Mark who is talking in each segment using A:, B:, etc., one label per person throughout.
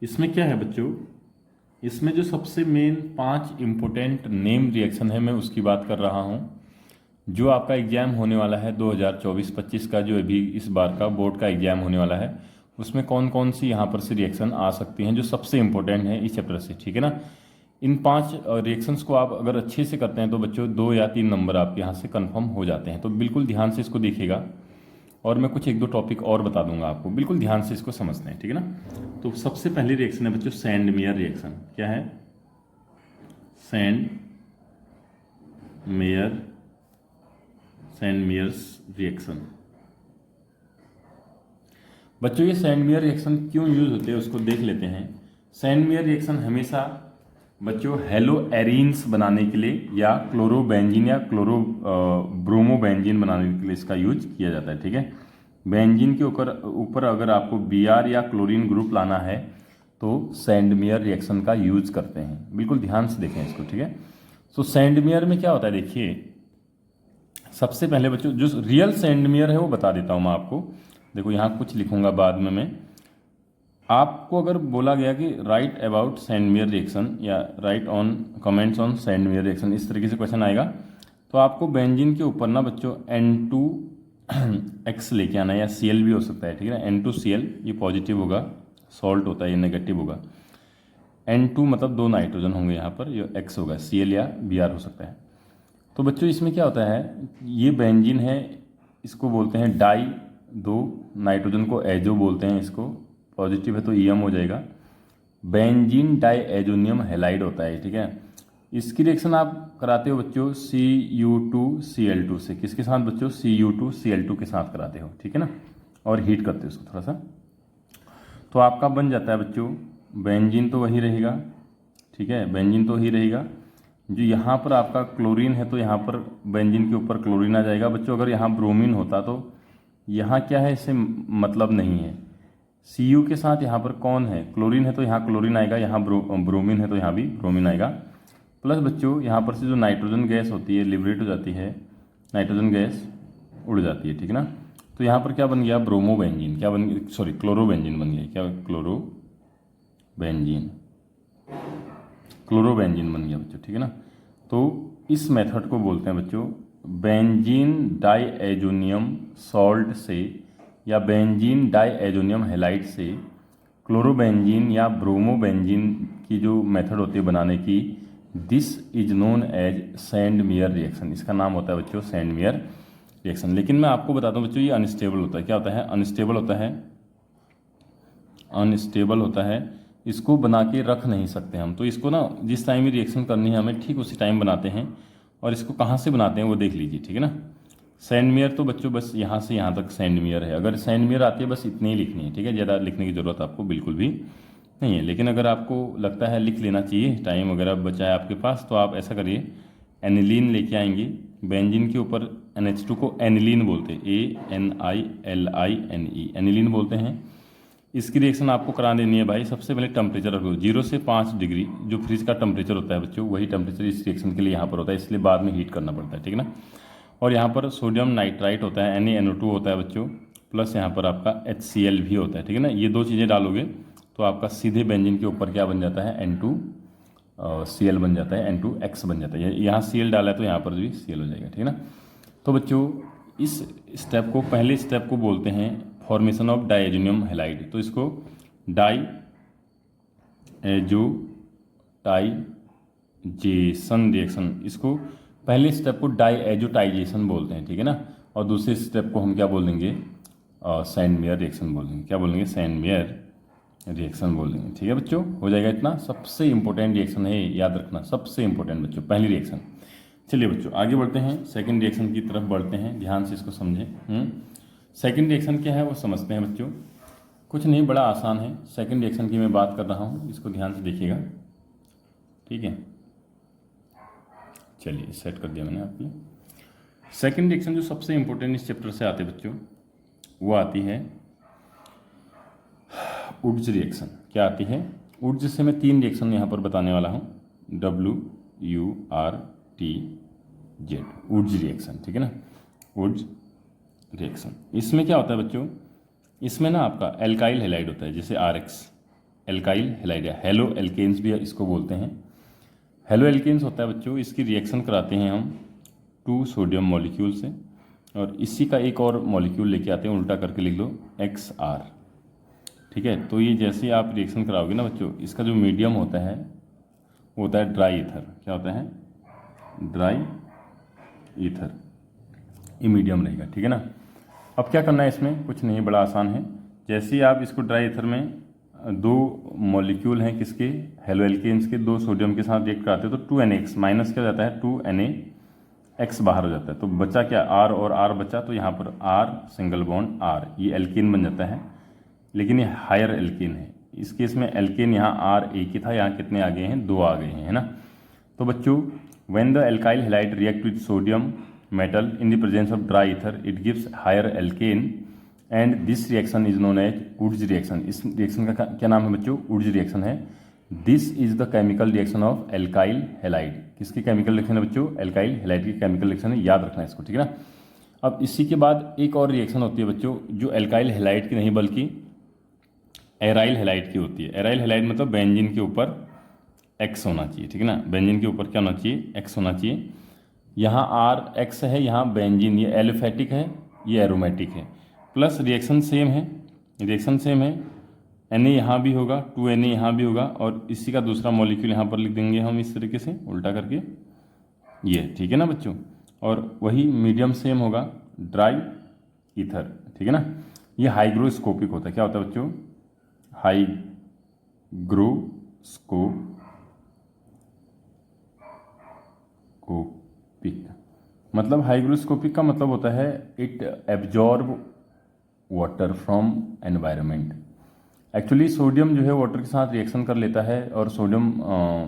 A: इसमें क्या है बच्चों, इसमें जो सबसे मेन 5 इम्पोर्टेंट नेम रिएक्शन है मैं उसकी बात कर रहा हूँ। जो आपका एग्ज़ाम होने वाला है 2024-25 का, जो अभी इस बार का बोर्ड का एग्ज़ाम होने वाला है, उसमें कौन कौन सी यहाँ पर से रिएक्शन आ सकती हैं जो सबसे इम्पोर्टेंट है इस चैप्टर से, ठीक है ना। इन 5 रिएक्शंस को आप अगर अच्छे से करते हैं तो बच्चों 2 या 3 नंबर आपके यहाँ से कंफर्म हो जाते हैं। तो बिल्कुल ध्यान से इसको देखिएगा और मैं कुछ 1-2 टॉपिक और बता दूंगा आपको, बिल्कुल ध्यान से इसको समझते हैं, ठीक है ना। तो सबसे पहली रिएक्शन है बच्चों सैंडमेयर रिएक्शन। क्या है? सैंडमेयर्स रिएक्शन। बच्चों ये सैंडमेयर रिएक्शन क्यों यूज होते हैं उसको देख लेते हैं। सैंडमेयर रिएक्शन हमेशा बच्चों हेलो एरीन्स बनाने के लिए या क्लोरोबेंजीन या ब्रोमोबेंजीन बनाने के लिए इसका यूज किया जाता है, ठीक है। बेंजीन के ऊपर अगर आपको Br या क्लोरीन ग्रुप लाना है तो सैंडमेयर रिएक्शन का यूज करते हैं। बिल्कुल ध्यान से देखें इसको, ठीक है। तो सैंडमेयर में क्या होता है देखिए, सबसे पहले बच्चों जो रियल सैंडमेयर है वो बता देता हूँ मैं आपको। देखो यहाँ कुछ लिखूंगा बाद में मैं आपको। अगर बोला गया कि राइट अबाउट सैंडमेयर रिएक्शन या right on comments on Sandmeyer reaction, इस तरीके से क्वेश्चन आएगा तो आपको बेंजीन के ऊपर ना बच्चों N2X लेके आना है, या Cl भी हो सकता है, ठीक है। N2Cl ये पॉजिटिव होगा, सॉल्ट होता है, ये नेगेटिव होगा। N2 मतलब 2 नाइट्रोजन होंगे यहाँ पर, ये X होगा, Cl या Br हो सकता है। तो बच्चों इसमें क्या होता है, ये बेंजीन है, इसको बोलते हैं डाई, 2 नाइट्रोजन को एजो बोलते हैं, इसको पॉजिटिव है तो EM हो जाएगा। बेंजीन डाई एजोनियम हैलाइड होता है, ठीक है। इसकी रिएक्शन आप कराते हो बच्चों Cu2Cl2 से। किसके साथ बच्चों? Cu2Cl2 के साथ कराते हो, ठीक है ना, और हीट करते हो उसको थोड़ा सा। तो आपका बन जाता है बच्चों बेंजीन तो वही रहेगा, ठीक है, बेंजीन तो ही रहेगा। जो यहाँ पर आपका क्लोरीन है तो यहाँ पर बेंजीन के ऊपर क्लोरीन आ जाएगा बच्चों। अगर यहाँ ब्रोमीन होता तो यहाँ क्या है, इससे मतलब नहीं है। Cu के साथ यहाँ पर कौन है? क्लोरीन है तो यहाँ क्लोरीन आएगा, यहाँ ब्रोमीन है तो यहाँ भी ब्रोमीन आएगा। प्लस बच्चों यहाँ पर से जो नाइट्रोजन गैस होती है लिबरेट हो जाती है, नाइट्रोजन गैस उड़ जाती है, ठीक है ना। तो यहाँ पर क्या बन गया? ब्रोमोबेंजीन। क्या बन गया? सॉरी, क्लोरोबेंजीन बन गया। क्या? क्लोरोबेंजीन बन गया बच्चों, ठीक है ना। तो इस मेथड को बोलते हैं बच्चों बेंजीन डाईएजोनियम सॉल्ट से या बेंजीन डाईएजोनियम हैलाइड से क्लोरोबेंजीन या ब्रोमोबेंजीन की जो मेथड होती है बनाने की, this is known as Sandmeyer reaction. इसका नाम होता है बच्चों सैंडमेयर रिएक्शन। लेकिन मैं आपको बताता हूँ बच्चों ये अनस्टेबल होता है। क्या होता है? अनस्टेबल होता है। इसको बना के रख नहीं सकते हम। तो इसको ना जिस टाइम ये रिएक्शन करनी है हमें ठीक उसी टाइम बनाते हैं। और इसको कहाँ से बनाते हैं वो देख लीजिए, ठीक है ना। सैंडमेयर तो बच्चों बस यहाँ से यहाँ तक सैंडमेयर है। अगर सैंडमेयर आती है बस इतनी ही लिखनी है, ठीक है, ज़्यादा लिखने की ज़रूरत आपको बिल्कुल भी नहीं है। लेकिन अगर आपको लगता है लिख लेना चाहिए, टाइम वगैरह बचा है आपके पास, तो आप ऐसा करिए, एनिलीन लेके आएंगे। बेंजीन के ऊपर NH2 को एनिलीन बोलते हैं, ANILINE, एनिलीन बोलते हैं। इसकी रिएक्शन आपको करा देनी है भाई। सबसे पहले टेम्परेचर रखो 0 से 5 डिग्री, जो फ्रिज का टेम्परेचर होता है बच्चों वही टेम्परेचर इस रिएक्शन के लिए यहाँ पर होता है, इसलिए बाद में हीट करना पड़ता है, ठीक है ना। और यहाँ पर सोडियम नाइट्राइट होता है, NaNO2 होता है बच्चों, प्लस यहाँ पर आपका HCl भी होता है, ठीक है ना। ये 2 चीज़ें डालोगे तो आपका सीधे बेंजीन के ऊपर क्या बन जाता है? N2Cl बन जाता है, N2X बन जाता है। यहाँ Cl डाला है तो यहाँ पर भी Cl हो जाएगा, ठीक है ना। तो बच्चों इस स्टेप को, पहले स्टेप को बोलते हैं फॉर्मेशन ऑफ डाईएजोनियम हैलाइड। तो इसको डाईएजोटाइजेशन रिएक्शन, इसको पहले स्टेप को डाईएजोटाइजेशन बोलते हैं, ठीक है ना। और दूसरे स्टेप को हम क्या बोल देंगे? सैंडमेयर रिएक्शन बोल देंगे। क्या बोलेंगे? सैंडमेयर रिएक्शन बोल देंगे, ठीक है बच्चों। हो जाएगा इतना। सबसे इंपॉर्टेंट रिएक्शन है, याद रखना, सबसे इंपॉर्टेंट बच्चों पहली रिएक्शन। चलिए बच्चों आगे बढ़ते हैं, सेकंड रिएक्शन की तरफ बढ़ते हैं। ध्यान से इसको समझें। सेकंड रिएक्शन क्या है वो समझते हैं बच्चों। कुछ नहीं, बड़ा आसान है। सेकंड रिएक्शन की मैं बात कर रहा हूँ, इसको ध्यान से देखिएगा, ठीक है। चलिए सेट कर दिया मैंने आपके लिए। सेकंड रिएक्शन जो सबसे इंपॉर्टेंट इस चैप्टर से आते हैं बच्चों, वो आती है वुड्स रिएक्शन। क्या आती है? वुड्स से मैं 3 रिएक्शन यहाँ पर बताने वाला हूँ, WURTZ, वुड्स रिएक्शन, ठीक है ना। वुड्स रिएक्शन, इसमें क्या होता है बच्चों? इसमें ना आपका एल्काइल हैलाइड होता है, जैसे RX, एल्काइल हैलाइड है, हेलो एल्केन्स भी इसको बोलते हैं। हेलो एल्केन्स होता है बच्चों, इसकी रिएक्शन कराते हैं हम 2 सोडियम मॉलिक्यूल से, और इसी का एक और मॉलिक्यूल लेके आते हैं, उल्टा करके लिख लो XR। ठीक है, तो ये जैसे आप रिएक्शन कराओगे ना बच्चों, इसका जो मीडियम होता है वो होता है ड्राई ईथर। क्या होता है? ड्राई ईथर, ये मीडियम रहेगा। ठीक है ना। अब क्या करना है इसमें, कुछ नहीं, बड़ा आसान है। जैसे ही आप इसको ड्राई ईथर में 2 मॉलिक्यूल हैं किसके, हेलो एल्केन्स के, 2 सोडियम के साथ रिएक्ट कराते हैं, तो 2NaX माइनस क्या हो जाता है, 2NaX बाहर हो जाता है। तो बचा क्या, R और R बचा, तो यहाँ पर R सिंगल बॉन्ड R, ये एल्केन बन जाता है, लेकिन ये हायर एल्केन है। इस केस में एल्केन यहाँ R एक ही था, यहाँ कितने आ गए हैं, 2 आ गए हैं, है ना। तो बच्चों when the alkyl halide react with sodium metal in the presence of dry ether it gives higher alkane and this reaction is known as Wurtz reaction. इस रिएक्शन का क्या नाम है बच्चों, वुड्स रिएक्शन है। This is the chemical reaction of alkyl halide. किसकी chemical reaction है बच्चों, एल्काइल हैलाइड की केमिकल रिएक्शन है, याद रखना है इसको। ठीक है ना। अब इसी के बाद एक और रिएक्शन होती है बच्चों, जो एल्काइल हैलाइड की नहीं बल्कि एराइल हैलाइड की होती है। एराइल हैलाइड मतलब बेंजीन के ऊपर X होना चाहिए। ठीक है ना, बेंजीन के ऊपर क्या होना चाहिए, X होना चाहिए। यहाँ RX है, यहाँ बेंजीन, ये एलिफेटिक है, ये एरोमेटिक है, प्लस रिएक्शन सेम है, रिएक्शन सेम है। Na यहाँ भी होगा, 2Na यहाँ भी होगा, और इसी का दूसरा मॉलिक्यूल यहाँ पर लिख देंगे हम इस तरीके से उल्टा करके, ये। ठीक है ना बच्चों, और वही मीडियम सेम होगा, ड्राई ईथर। ठीक है ना। ये हाइग्रोस्कोपिक होता है। क्या होता है बच्चों, हाइग्रोस्कोपिक, मतलब हाइग्रोस्कोपिक का मतलब होता है it absorb water from environment. Actually sodium जो है वाटर के साथ रिएक्शन कर लेता है, और सोडियम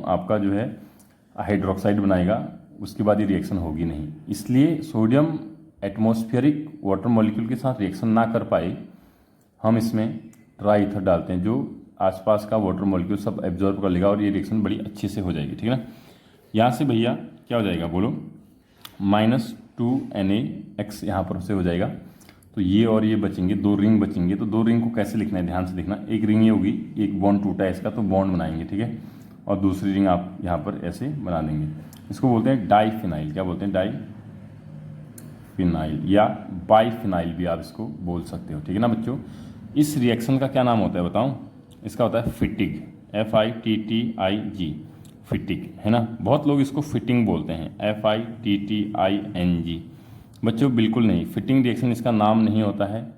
A: आपका जो है हाइड्रोक्साइड बनाएगा, उसके बाद ये रिएक्शन होगी नहीं। इसलिए सोडियम एटमॉस्फेरिक वाटर मॉलिक्यूल के साथ रिएक्शन ना कर पाए, हम इसमें ड्राई ईथर डालते हैं, जो आसपास का वाटर मॉलिक्यूल सब एब्जॉर्ब कर लेगा, और ये रिएक्शन बड़ी अच्छे से हो जाएगी। ठीक है ना। यहाँ से भैया क्या हो जाएगा बोलो, -2NaX यहाँ पर से हो जाएगा। तो ये और ये बचेंगे, 2 रिंग बचेंगे। तो 2 रिंग को कैसे लिखना है, ध्यान से देखना। एक रिंग ये होगी, एक बॉन्ड टूटा है इसका, तो बॉन्ड बनाएंगे। ठीक है, और दूसरी रिंग आप यहाँ पर ऐसे बना देंगे। इसको बोलते हैं डाईफिनाइल। क्या बोलते हैं, डाईफिनाइल, या बाईफिनाइल भी आप इसको बोल सकते हो। ठीक है ना बच्चों। इस रिएक्शन का क्या नाम होता है बताऊं, इसका होता है फिटिग, FITTIG, फिटिग, है ना। बहुत लोग इसको फिटिंग बोलते हैं, FITTING। बच्चों बिल्कुल नहीं, फिटिंग रिएक्शन इसका नाम नहीं होता है,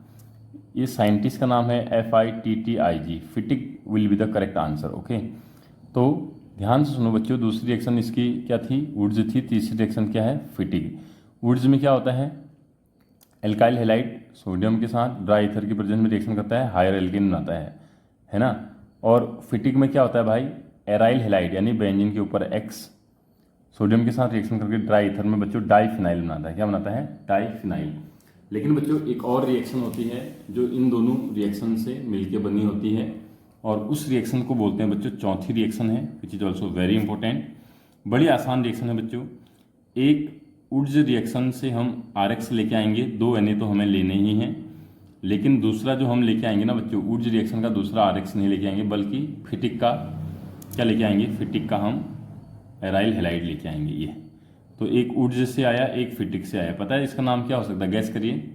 A: ये साइंटिस्ट का नाम है FITTIG। Fittig will be the correct answer. Okay, तो ध्यान से सुनो बच्चों। दूसरी रिएक्शन इसकी क्या थी, वुड्स थी। तीसरी रिएक्शन क्या है, फिटिग। वुड्स में क्या होता है, एल्काइल हैलाइड सोडियम के साथ ड्राई ईथर की प्रेजेंस में रिएक्शन करता है, हायर एल्केन बनाता है ना। और फिटिग में क्या होता है भाई, एराइल हैलाइड यानी बेंजीन के ऊपर X सोडियम के साथ रिएक्शन करके ड्राई ईथर में बच्चों डाईफिनाइल बनाता है। क्या बनाता है, डाईफिनाइल। लेकिन बच्चों एक और रिएक्शन होती है जो इन दोनों रिएक्शन से मिलकर बनी होती है, और उस रिएक्शन को बोलते हैं बच्चों चौथी रिएक्शन है, which is also very important. बड़ी आसान रिएक्शन है बच्चों। एक वुड्स रिएक्शन से हम RX लेके आएंगे, 2 Na तो हमें लेने ही हैं, लेकिन दूसरा जो हम लेके आएंगे ना बच्चों, वुड्स रिएक्शन का दूसरा RX नहीं लेके आएंगे, बल्कि फिटिक का क्या लेके आएंगे, फिटिक का हम एराइल हैलाइड लेके आएंगे। ये तो एक वुड्स से आया, एक फिटिक से आया। पता है इसका नाम क्या हो सकता है, गैस करिए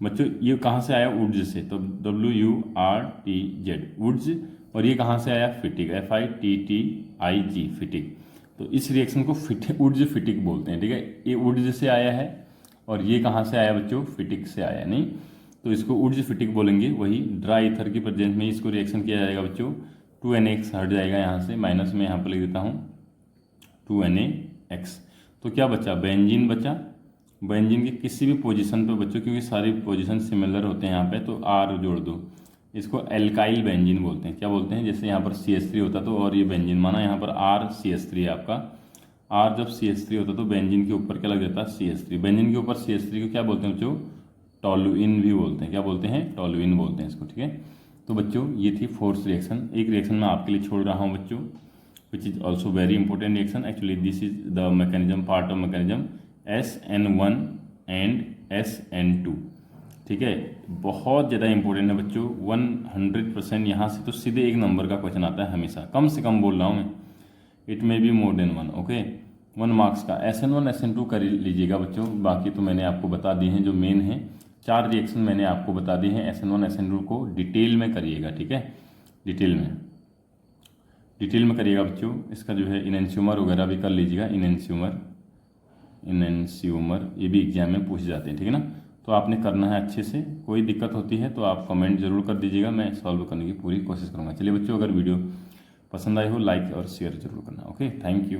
A: बच्चों। ये कहाँ से आया, वुड्स से, तो WURTZ वुड्स, और ये कहाँ से आया, फिटिक, FITTIG फिटिक। तो इस रिएक्शन को वुड्स फिटिक बोलते हैं। ठीक है, ये वुड्स से आया है, और ये कहाँ से आया बच्चों, फिटिक से आया, नहीं तो इसको वुड्स फिटिक बोलेंगे। वही ड्राई ईथर की प्रेजेंस में इसको रिएक्शन किया जाएगा बच्चों, 2NaX हट जाएगा यहाँ से, माइनस में यहाँ पर लिख देता हूँ 2NaX। तो क्या बचा, बेंजीन बचा। बेंजीन की किसी भी पोजीशन पर बच्चों, क्योंकि सारी पोजीशन सिमिलर होते हैं यहाँ पे, तो R जोड़ दो। इसको एल्काइल बेंजीन बोलते हैं। क्या बोलते हैं, जैसे यहाँ पर CH3 होता तो, और ये बेंजीन माना, यहाँ पर RCH3 है आपका। R जब CH3 होता तो बेंजीन के ऊपर क्या लग जाता है, CH3। बेंजीन के ऊपर CH3 को क्या बोलते हैं बच्चों, टॉलुइन भी बोलते हैं। क्या बोलते हैं, टॉलुइन बोलते हैं इसको। ठीक है, तो बच्चों ये थी फोर्थ रिएक्शन। एक रिएक्शन मैं आपके लिए छोड़ रहा हूँ बच्चों, which is also very important reaction. Actually this is the mechanism, part of mechanism, SN1 and SN2। ठीक है, बहुत ज़्यादा इंपॉर्टेंट है बच्चों, 100% यहाँ से तो सीधे 1 नंबर का क्वेश्चन आता है हमेशा, कम से कम बोल रहा हूँ मैं, it may be more than 1, okay. 1 marks का SN1 SN2 कर लीजिएगा बच्चों। बाकी तो मैंने आपको बता दिए हैं जो मेन है, 4 रिएक्शन मैंने आपको बता दिए हैं। SN1 SN2 को डिटेल में करिएगा, ठीक है, डिटेल में करिएगा बच्चों। इसका जो है इनएंशियोमर वगैरह भी कर लीजिएगा, इनएंशियोमर ये भी एग्जाम में पूछ जाते हैं, ठीक है ना। तो आपने करना है अच्छे से, कोई दिक्कत होती है तो आप कमेंट जरूर कर दीजिएगा, मैं सॉल्व करने की पूरी कोशिश करूँगा। चलिए बच्चों, अगर वीडियो पसंद आई हो लाइक और शेयर जरूर करना, ओके, थैंक यू।